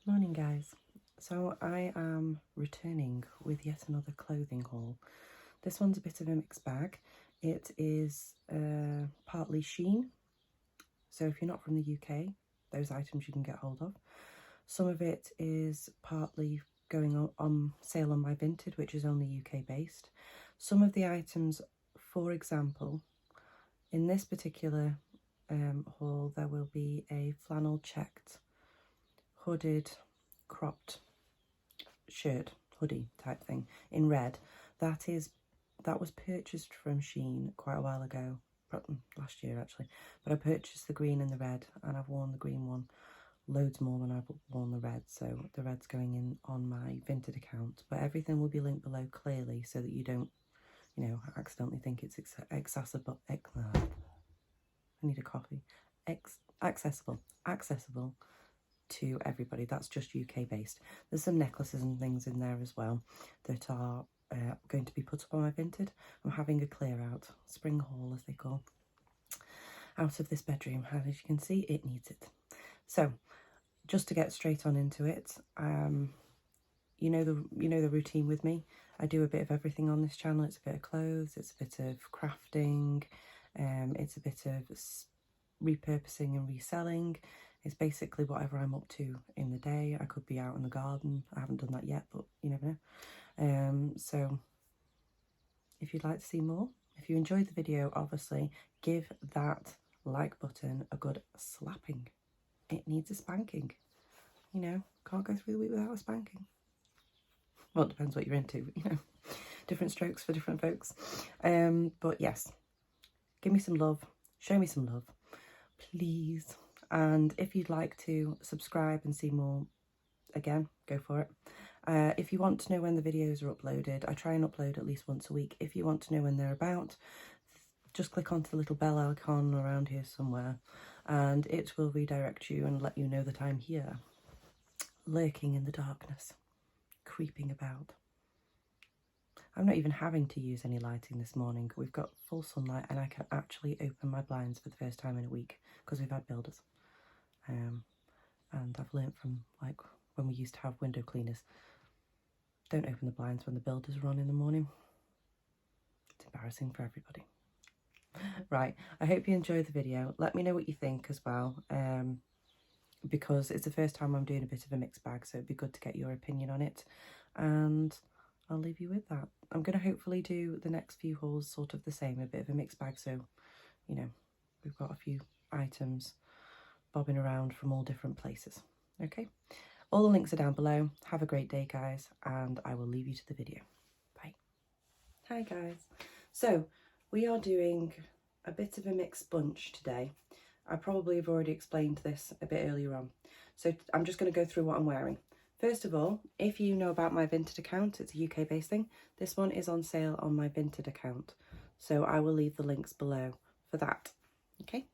Morning guys. So I am returning with yet another clothing haul. This one's a bit of a mixed bag. It is partly Shein, so if you're not from the UK, those items you can get hold of. Some of it is partly going on sale on my Vinted, which is only UK based. Some of the items, for example, in this particular haul there will be a flannel checked hooded cropped shirt, hoodie type thing in red. That was purchased from Shein quite a while ago, last year actually, but I purchased the green and the red, and I've worn the green one loads more than I've worn the red, so the red's going in on my Vinted account, but everything will be linked below clearly so that you don't, accidentally think it's accessible. I need a coffee. Accessible to everybody. That's just UK based. There's some necklaces and things in there as well that are going to be put up on my Vinted. I'm having a clear out, spring haul as they call, out of this bedroom, and as you can see it needs it. So just to get straight on into it, you know the routine with me. I do a bit of everything on this channel. It's a bit of clothes, it's a bit of crafting, it's a bit of repurposing and reselling. It's basically whatever I'm up to in the day. I could be out in the garden. I haven't done that yet, but you never know. So if you'd like to see more, if you enjoyed the video, obviously give that like button a good slapping. It needs a spanking. Can't go through the week without a spanking. Well, it depends what you're into, different strokes for different folks. But yes, give me some love, show me some love, please. And if you'd like to subscribe and see more, again, go for it. If you want to know when the videos are uploaded, I try and upload at least once a week. If you want to know when they're about, just click onto the little bell icon around here somewhere, and it will redirect you and let you know that I'm here, lurking in the darkness, creeping about. I'm not even having to use any lighting this morning. We've got full sunlight and I can actually open my blinds for the first time in a week because we've had builders. And I've learnt from like when we used to have window cleaners, don't open the blinds when the builders are on in the morning. It's embarrassing for everybody. Right, I hope you enjoyed the video. Let me know what you think as well, because it's the first time I'm doing a bit of a mixed bag, so it'd be good to get your opinion on it. And I'll leave you with that. I'm going to hopefully do the next few hauls sort of the same, a bit of a mixed bag, so we've got a few items bobbing around from all different places. Okay, all the links are down below. Have a great day guys, and I will leave you to the video. Bye. Hi guys, so we are doing a bit of a mixed bunch today. I probably have already explained this a bit earlier on, so I'm just going to go through what I'm wearing. First of all, if you know about my Vinted account, it's a UK based thing. This one is on sale on my Vinted account, so I will leave the links below for that. Okay,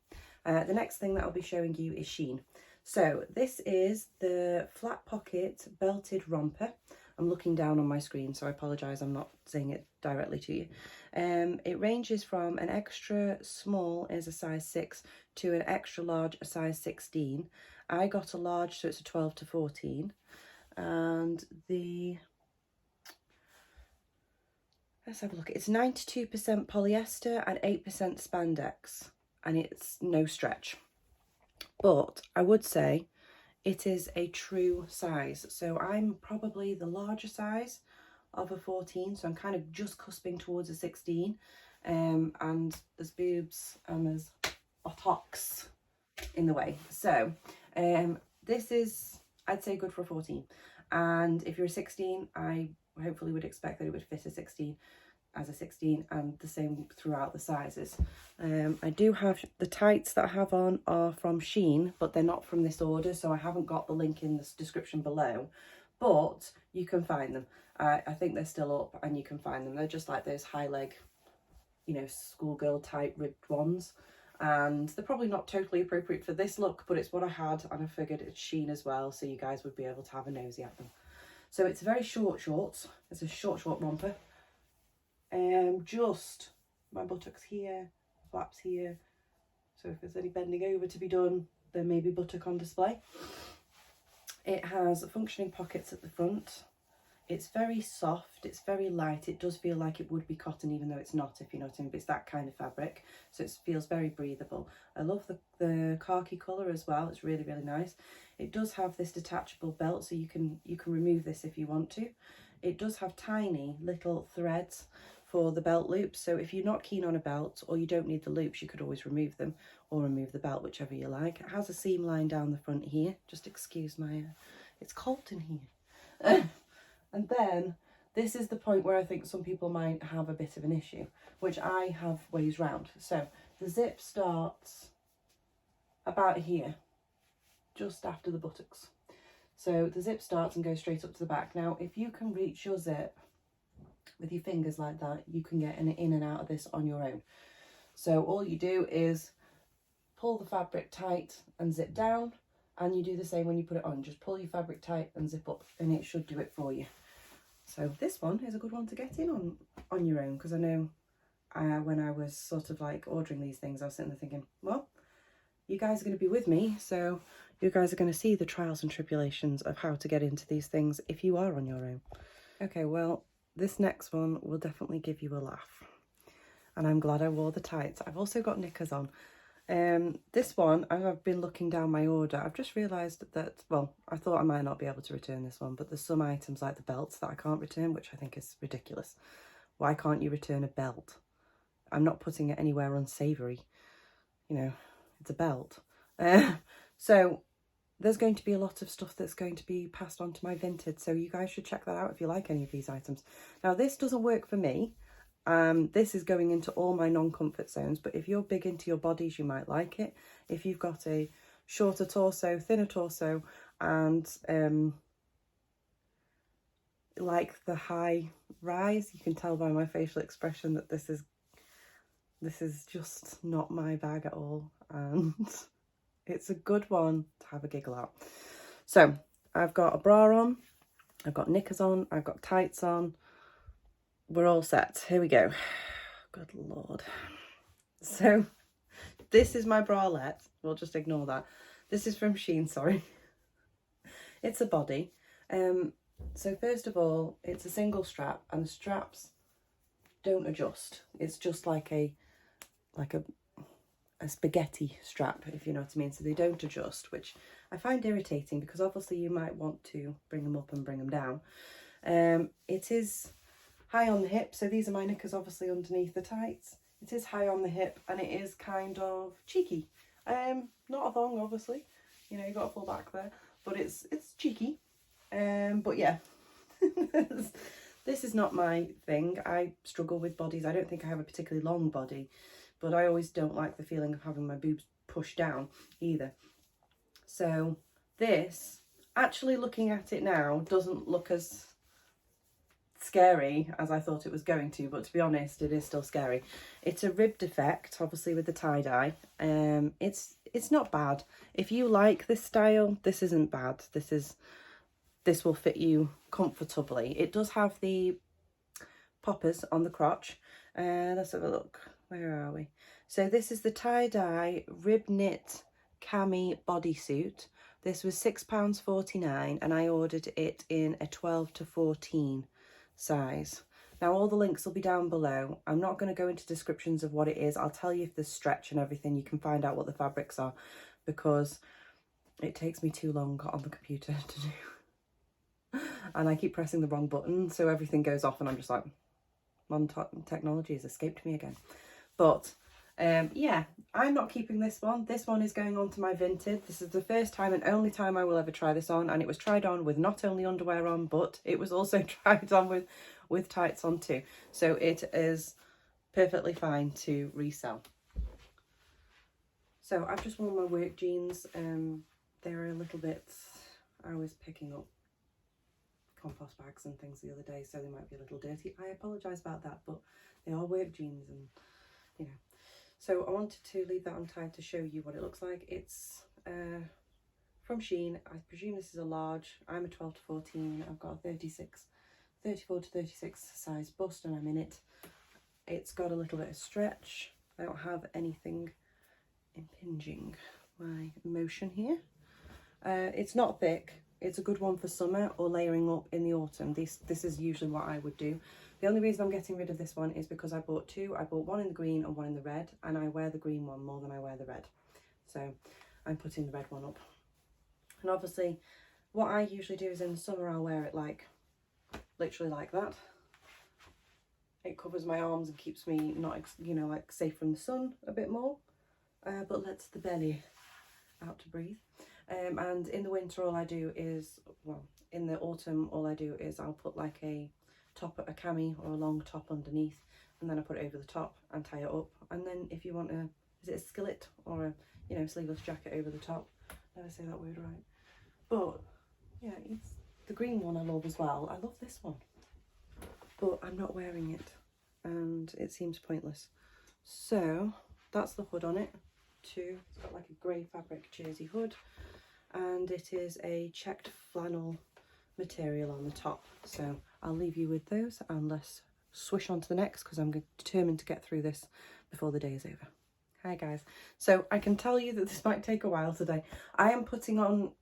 the next thing that I'll be showing you is Shein. So this is the flat pocket belted romper. I'm looking down on my screen, so I apologise, I'm not saying it directly to you. It ranges from an extra small is a size 6 to an extra large, a size 16. I got a large, so it's a 12 to 14. And let's have a look. It's 92% polyester and 8% spandex, and it's no stretch. But I would say it is a true size. So I'm probably the larger size of a 14, so I'm kind of just cusping towards a 16. And there's boobs and there's buttocks in the way. So this is, I'd say, good for a 14. And if you're a 16, I hopefully would expect that it would fit a 16 as a 16, and the same throughout the sizes. I do have the tights that I have on are from Shein, but they're not from this order, so I haven't got the link in the description below, but you can find them. I think they're still up and you can find them. They're just like those high leg, schoolgirl type ribbed ones, and they're probably not totally appropriate for this look, but it's what I had, and I figured it's Shein as well, so you guys would be able to have a nosy at them. So it's very short shorts. It's a short romper. Just my buttocks here, flaps here, so if there's any bending over to be done, there may be buttock on display. It has functioning pockets at the front. It's very soft, it's very light. It does feel like it would be cotton, even though it's not, if you know what I mean, but it's that kind of fabric. So it feels very breathable. I love the khaki colour as well. It's really, really nice. It does have this detachable belt, so you can remove this if you want to. It does have tiny little threads for the belt loops. So if you're not keen on a belt or you don't need the loops, you could always remove them or remove the belt, whichever you like. It has a seam line down the front here. Just excuse my, it's cold in here. And then this is the point where I think some people might have a bit of an issue, which I have ways round. So the zip starts about here, just after the buttocks. So the zip starts and goes straight up to the back. Now, if you can reach your zip with your fingers like that, you can get in and out of this on your own. So all you do is pull the fabric tight and zip down, and you do the same when you put it on. Just pull your fabric tight and zip up, and it should do it for you. So this one is a good one to get in on your own, because I know when I was sort of like ordering these things, I was sitting there thinking, well, you guys are going to be with me, so you guys are going to see the trials and tribulations of how to get into these things if you are on your own. Okay, well, this next one will definitely give you a laugh, and I'm glad I wore the tights. I've also got knickers on. This one, I've been looking down my order. I've just realised that, well, I thought I might not be able to return this one, but there's some items like the belts that I can't return, which I think is ridiculous. Why can't you return a belt? I'm not putting it anywhere unsavoury. You know, it's a belt. So there's going to be a lot of stuff that's going to be passed on to my Vinted, so you guys should check that out if you like any of these items. Now, this doesn't work for me. This is going into all my non-comfort zones, but if you're big into your bodies, you might like it. If you've got a shorter torso, thinner torso, and like the high rise, you can tell by my facial expression that this is just not my bag at all, and it's a good one to have a giggle at. So I've got a bra on, I've got knickers on, I've got tights on. We're all set. Here we go. Good Lord. So this is my bralette. We'll just ignore that. This is from Shein, sorry. It's a body. So first of all, it's a single strap, and the straps don't adjust. It's just like a spaghetti strap, if you know what I mean. So they don't adjust, which I find irritating, because obviously you might want to bring them up and bring them down. It is high on the hip, so these are my knickers obviously underneath the tights. It is high on the hip, and it is kind of cheeky. Not a thong, obviously, you know, you got to pull back there, but it's cheeky. But yeah, this is not my thing. I struggle with bodies. I don't think I have a particularly long body, but I always don't like the feeling of having my boobs pushed down either. So this, actually looking at it now, doesn't look as scary as I thought it was going to, but to be honest, it is still scary. It's a ribbed effect, obviously, with the tie-dye. It's not bad. If you like this style, this isn't bad. This will fit you comfortably. It does have the poppers on the crotch. Let's have a look. Where are we? So this is the tie-dye rib knit cami bodysuit. This was £6.49, and I ordered it in a 12 to 14 size. Now all the links will be down below. I'm not going to go into descriptions of what it is. I'll tell you if there's stretch and everything. You can find out what the fabrics are, because it takes me too long on the computer to do. And I keep pressing the wrong button, so everything goes off, and I'm just like, technology has escaped me again. But yeah, I'm not keeping this one. This one is going on to my Vinted. This is the first time and only time I will ever try this on, and it was tried on with not only underwear on, but it was also tried on with tights on too. So it is perfectly fine to resell. So I've just worn my work jeans. They're a little bit, I was picking up compost bags and things the other day, so they might be a little dirty. I apologise about that, but they are work jeans, and you know. So I wanted to leave that untied to show you what it looks like. It's from Shein. I presume this is a large. I'm a 12 to 14. I've got a 34 to 36 size bust, and I'm in it. It's got a little bit of stretch. I don't have anything impinging my motion here. It's not thick. It's a good one for summer or layering up in the autumn. This is usually what I would do. The only reason I'm getting rid of this one is because I bought two. I bought one in the green and one in the red, and I wear the green one more than I wear the red. So I'm putting the red one up. And obviously what I usually do is in the summer I'll wear it like, literally like that. It covers my arms and keeps me not, you know, like safe from the sun a bit more, but lets the belly out to breathe. And in the winter all I do is, well, in the autumn all I do is I'll put like a top, a cami or a long top underneath, and then I put it over the top and tie it up. And then if you want a, is it a skillet or a, you know, sleeveless jacket over the top? Never say that word right. But yeah, it's the green one I love as well. I love this one, but I'm not wearing it and it seems pointless. So that's the hood on it too. It's got like a grey fabric jersey hood, and it is a checked flannel material on the top. So I'll leave you with those and let's swish on to the next, because I'm determined to get through this before the day is over. Hi guys, so I can tell you that this might take a while today. I am putting on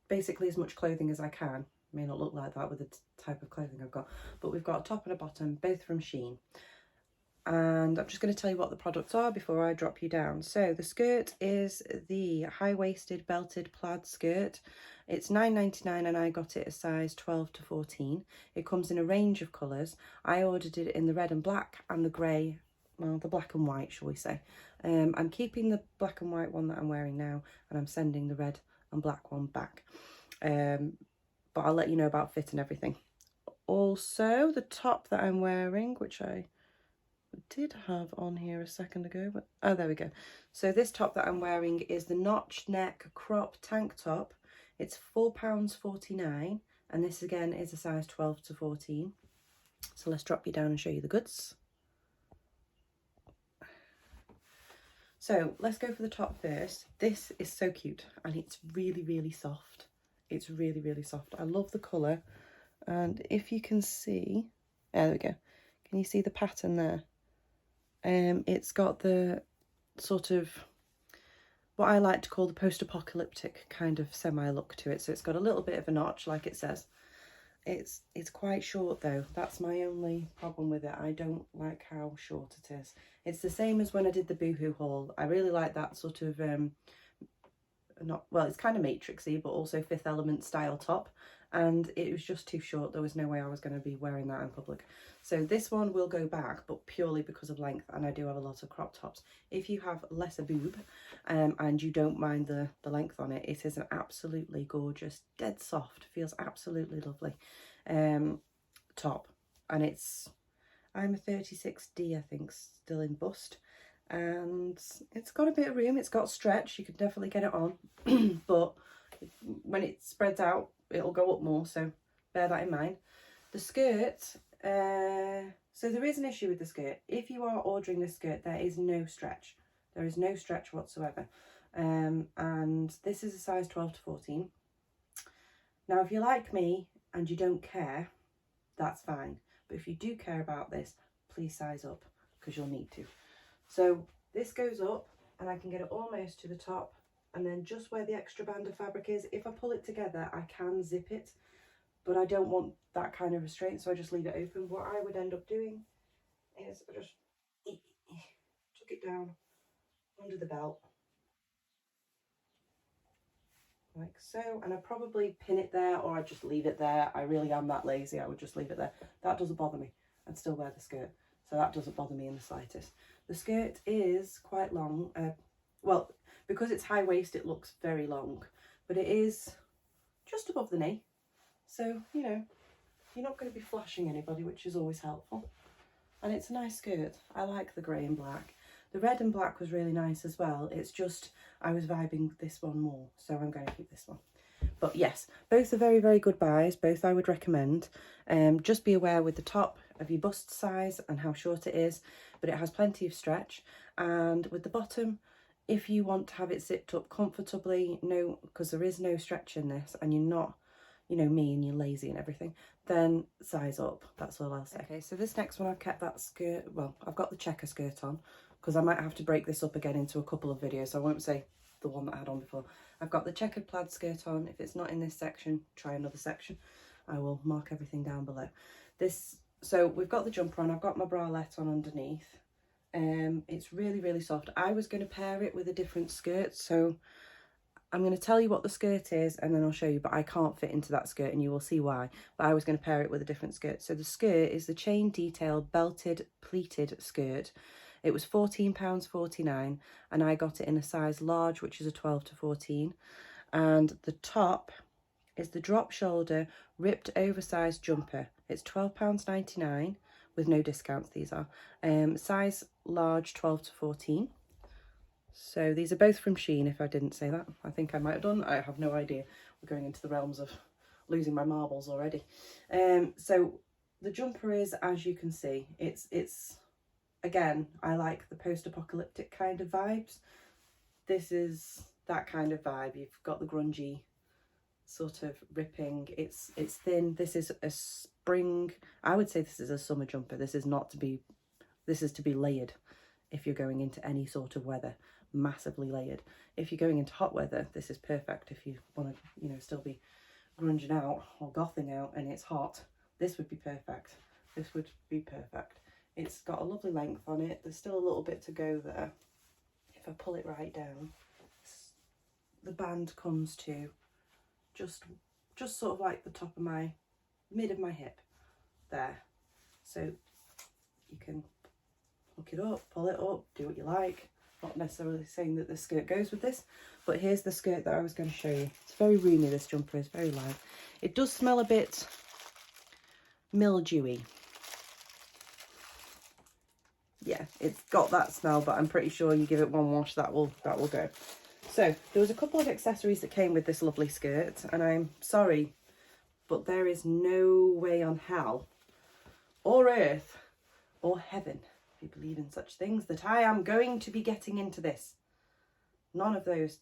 basically as much clothing as I can. It may not look like that with the type of clothing I've got, but we've got a top and a bottom, both from Shein. And I'm just going to tell you what the products are before I drop you down. So the skirt is the high-waisted belted plaid skirt. It's £9.99 and I got it a size 12 to 14. It comes in a range of colours. I ordered it in the red and black and the grey, well, the black and white, shall we say. I'm keeping the black and white one that I'm wearing now, and I'm sending the red and black one back. But I'll let you know about fit and everything. Also, the top that I'm wearing, which I did have on here a second ago, but oh, there we go. So this top that I'm wearing is the notch neck crop tank top. It's £4.49, and this again is a size 12 to 14. So let's drop you down and show you the goods. So let's go for the top first. This is so cute and it's really, really soft. It's really, really soft. I love the colour, and if you can see, there we go. Can you see the pattern there? It's got the sort of what I like to call the post-apocalyptic kind of semi-look to it. So it's got a little bit of a notch, like it says. It's quite short though. That's my only problem with it. I don't like how short it is. It's the same as when I did the Boohoo haul. I really like that sort of not, well, it's kind of matrixy but also Fifth Element style top, and it was just too short. There was no way I was going to be wearing that in public. So this one will go back, but purely because of length, and I do have a lot of crop tops. If you have lesser boob and you don't mind the length on it, it is an absolutely gorgeous, dead soft, feels absolutely lovely top. And it's, I'm a 36D I think, still in bust, and it's got a bit of room. It's got stretch, you could definitely get it on, but when it spreads out it'll go up more, so bear that in mind. The skirt, so there is an issue with the skirt. If you are ordering this skirt, there is no stretch. There is no stretch whatsoever, and this is a size 12 to 14. Now if you're like me and you don't care, that's fine, but if you do care about this, please size up, because you'll need to. So this goes up and I can get it almost to the top, and then just where the extra band of fabric is, if I pull it together I can zip it, but I don't want that kind of restraint, so I just leave it open. What I would end up doing is I just tuck it down under the belt like so, and I probably pin it there, or I just leave it there. I really am that lazy, I would just leave it there. That doesn't bother me. I'd still wear the skirt, so that doesn't bother me in the slightest. The skirt is quite long, well, because it's high waist it looks very long, but it is just above the knee, so you know you're not going to be flashing anybody, which is always helpful. And it's a nice skirt. I like the grey and black. The red and black was really nice as well. It's just I was vibing this one more, so I'm going to keep this one. But yes, both are very, very good buys. Both I would recommend. Just be aware with the top of your bust size and how short it is, but it has plenty of stretch. And with the bottom, if you want to have it zipped up comfortably, no, because there is no stretch in this, and you're not, you know, me and you're lazy and everything, then size up. That's all I'll say. Okay, so this next one I've kept that skirt, well, I've got the checker skirt on, because I might have to break this up again into a couple of videos, so I won't say the one that I had on before. I've got the checkered plaid skirt on. If it's not in this section, try another section. I will mark everything down below. So we've got the jumper on. I've got my bralette on underneath. It's really, really soft. I was going to pair it with a different skirt, so I'm going to tell you what the skirt is and then I'll show you, but I can't fit into that skirt and you will see why. But I was going to pair it with a different skirt. So the skirt is the chain detail belted pleated skirt. It was £14.49 and I got it in a size large, which is a 12 to 14. And the top is the drop shoulder ripped oversized jumper. It's £12.99 with no discounts, these are. Size large, 12 to 14. So these are both from Shein, if I didn't say that. I think I might have done. I have no idea. We're going into the realms of losing my marbles already. So the jumper is, as you can see, it's again, I like the post-apocalyptic kind of vibes. This is that kind of vibe. You've got the grungy sort of ripping. It's thin. This is a spring. I would say this is a summer jumper. This is to be layered if you're going into any sort of weather. Massively layered. If you're going into hot weather, this is perfect. If you want to, you know, still be grunging out or gothing out and it's hot, this would be perfect. This would be perfect. It's got a lovely length on it. There's still a little bit to go there. If I pull it right down, the band comes to just sort of like the top of my mid of my hip there. So you can hook it up, pull it up, do what you like. Not necessarily saying that the skirt goes with this, but here's the skirt that I was going to show you. It's very roomy, this jumper is very light. It does smell a bit mildewy. Yeah, it's got that smell, but I'm pretty sure you give it one wash, that will go. So there was a couple of accessories that came with this lovely skirt, and I'm sorry, but there is no way on hell or earth or heaven, if you believe in such things, that I am going to be getting into this. None of those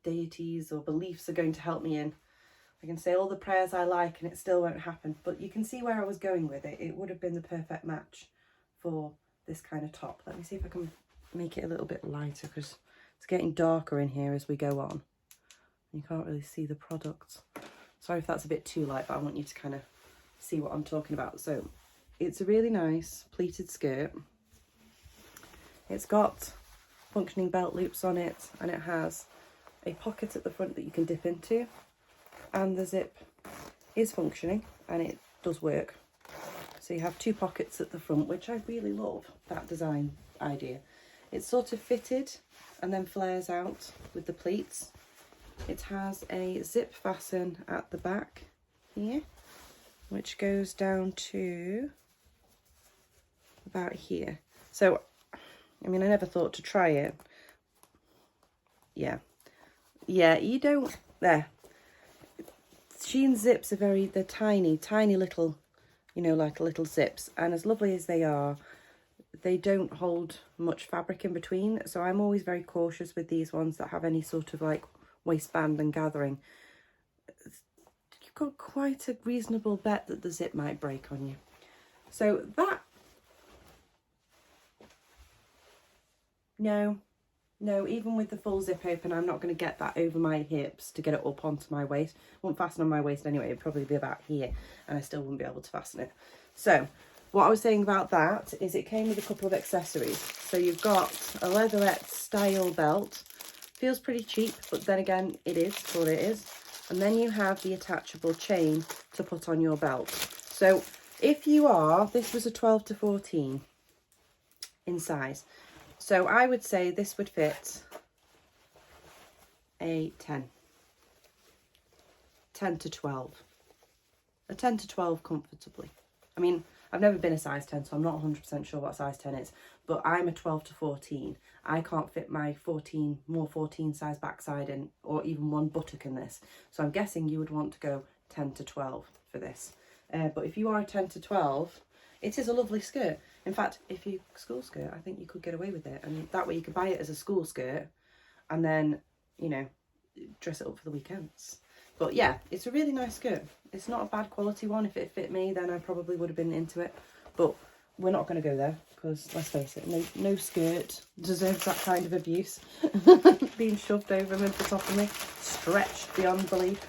deities or beliefs are going to help me in. I can say all the prayers I like and it still won't happen, but you can see where I was going with it. It would have been the perfect match for this kind of top. Let me see if I can make it a little bit lighter because it's getting darker in here as we go on. You can't really see the product. Sorry if that's a bit too light, but I want you to kind of see what I'm talking about. So it's a really nice pleated skirt. It's got functioning belt loops on it, and it has a pocket at the front that you can dip into, and the zip is functioning and it does work. So you have two pockets at the front, which I really love, that design idea. It's sort of fitted and then flares out with the pleats. It has a zip fasten at the back here, which goes down to about here. So, I mean, I never thought to try it. Yeah, you don't, there. Shein zips are they're tiny, tiny little, you know, like little zips. And as lovely as they are, they don't hold much fabric in between. So I'm always very cautious with these ones that have any sort of like waistband and gathering. You've got quite a reasonable bet that the zip might break on you. So that, no, even with the full zip open, I'm not going to get that over my hips to get it up onto my waist. It won't fasten on my waist anyway. It'd probably be about here and I still wouldn't be able to fasten it. So what I was saying about that is it came with a couple of accessories. So you've got a leatherette style belt. Feels pretty cheap, but then again, it is what it is. And then you have the attachable chain to put on your belt. So if you are, this was a 12 to 14 in size. So I would say this would fit a 10 to 12. A 10 to 12 comfortably. I mean, I've never been a size 10, so I'm not 100% sure what size 10 is, but I'm a 12 to 14. I can't fit my 14 size backside in, or even one buttock in this. So I'm guessing you would want to go 10 to 12 for this. But if you are a 10 to 12, it is a lovely skirt. In fact, if you school skirt, I think you could get away with it. And that way you could buy it as a school skirt and then, you know, dress it up for the weekends. But yeah, it's a really nice skirt. It's not a bad quality one. If it fit me, then I probably would have been into it. But we're not going to go there. because let's face it, no skirt deserves that kind of abuse. Being shoved over and over the top of me, stretched beyond belief.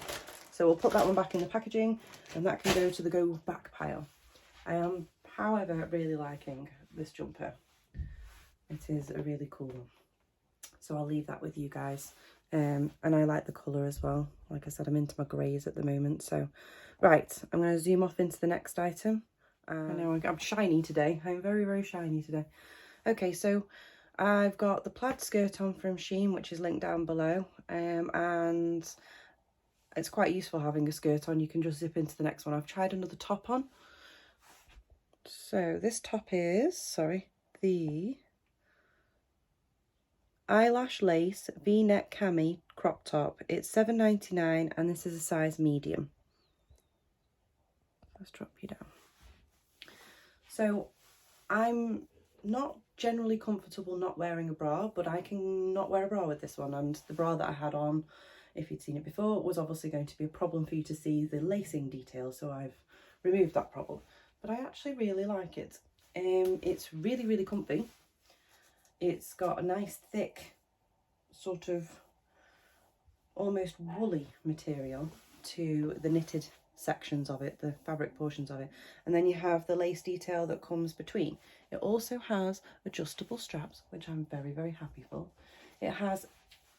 So we'll put that one back in the packaging, and that can go to the go back pile. I am, however, really liking this jumper. It is a really cool one. So I'll leave that with you guys. And I like the colour as well. Like I said, I'm into my greys at the moment. So, right, I'm going to zoom off into the next item. I know I'm shiny today. I'm very, very shiny today. Okay, so I've got the plaid skirt on from Shein, which is linked down below. And it's quite useful having a skirt on. You can just zip into the next one. I've tried another top on. So this top is, the eyelash lace v-neck cami crop top. It's £7.99 and this is a size medium. Let's drop you down. So I'm not generally comfortable not wearing a bra, but I can not wear a bra with this one, and the bra that I had on, if you'd seen it before, was obviously going to be a problem for you to see the lacing detail, so I've removed that problem. But I actually really like it. It's really, really comfy. It's got a nice thick sort of almost woolly material to the knitted sections of it, the fabric portions of it, and then you have the lace detail that comes between. It also has adjustable straps, which I'm very, very happy for. It has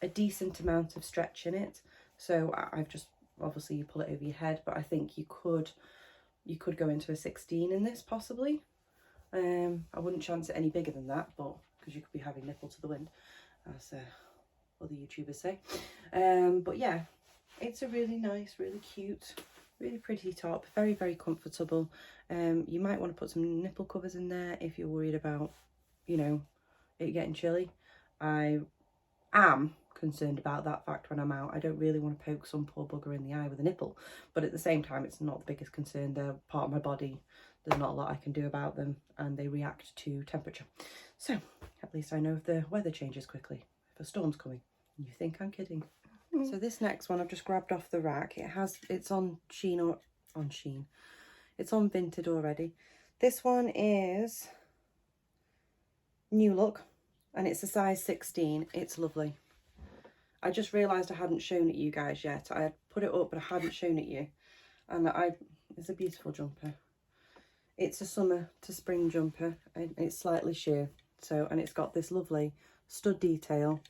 a decent amount of stretch in it, so I've just, obviously you pull it over your head, but I think you could go into a 16 in this possibly. I wouldn't chance it any bigger than that, but because you could be having nipple to the wind, as other YouTubers say. But yeah, it's a really nice, really cute, really pretty top, very, very comfortable. You might want to put some nipple covers in there if you're worried about, you know, it getting chilly. I am concerned about that fact when I'm out. I don't really want to poke some poor bugger in the eye with a nipple, but at the same time, it's not the biggest concern. They're part of my body. There's not a lot I can do about them, and they react to temperature. So at least I know if the weather changes quickly, if a storm's coming. You think I'm kidding? So this next one I've just grabbed off the rack. It's on Shein or on Shein. It's on Vinted already. This one is new look, and it's a size 16. It's lovely. I just realised I hadn't shown it you guys yet. I had put it up, but I hadn't shown it you. And it's a beautiful jumper. It's a summer to spring jumper, and it's slightly sheer. So, and it's got this lovely stud detail.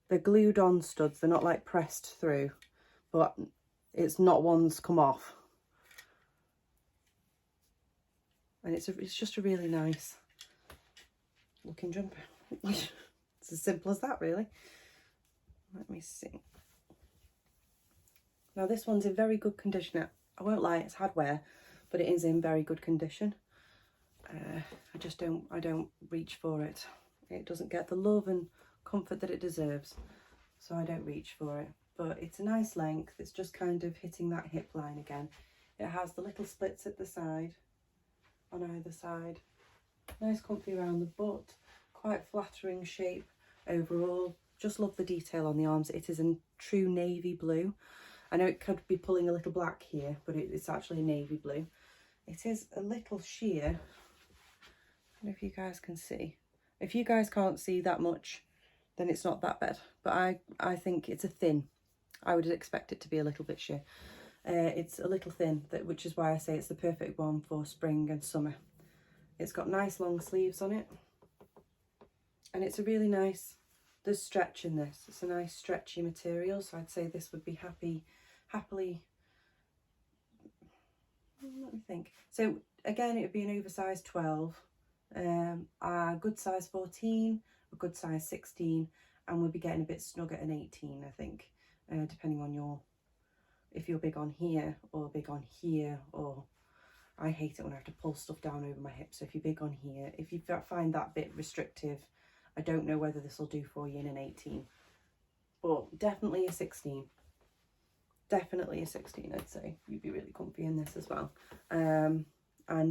They're glued on studs. They're not like pressed through, but it's not ones come off. And it's just a really nice looking jumper. It's as simple as that, really. Let me see. Now this one's in very good condition. I won't lie, it's had wear, but it is in very good condition. I don't reach for it. It doesn't get the love and comfort that it deserves, so I don't reach for it. But it's a nice length. It's just kind of hitting that hip line again. It has the little splits at the side, on either side. Nice comfy around the butt. Quite flattering shape overall. Just love the detail on the arms. It is in true navy blue. I know it could be pulling a little black here, but it's actually navy blue. It is a little sheer. I don't know if you guys can see. If you guys can't see that much, then it's not that bad. But I think it's a thin. I would expect it to be a little bit sheer. It's a little thin, which is why I say it's the perfect one for spring and summer. It's got nice long sleeves on it. And it's a really nice, there's stretch in this. It's a nice stretchy material, so I'd say this would be happily, let me think. So again, it would be an oversized 12, a good size 14, a good size 16, and we'll be getting a bit snug at an 18, I think, depending on if you're big on here or big on here, or I hate it when I have to pull stuff down over my hips. So if you're big on here, if you find that bit restrictive, I don't know whether this will do for you in an 18, but definitely a 16. Definitely a 16, I'd say. You'd be really comfy in this as well. And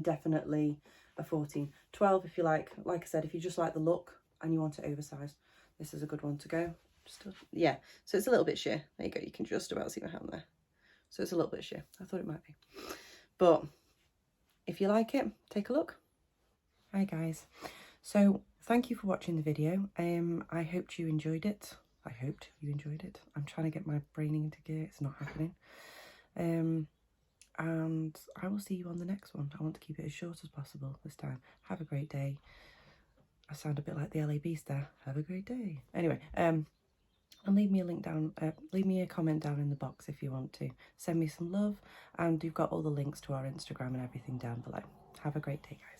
definitely a 14. 12 if you like I said, if you just like the look and you want it oversized, this is a good one to go. Yeah, so it's a little bit sheer. There you go, you can just about see my hand there. So it's a little bit sheer. I thought it might be. But if you like it, take a look. Hi guys. So thank you for watching the video. I hoped you enjoyed it. I'm trying to get my brain into gear. It's not happening. And I will see you on the next one. I want to keep it as short as possible this time. Have a great day. I sound a bit like the LA Beast there. Have a great day. Anyway, and leave me a link down, leave me a comment down in the box if you want to. Send me some love, and you've got all the links to our Instagram and everything down below. Have a great day, guys.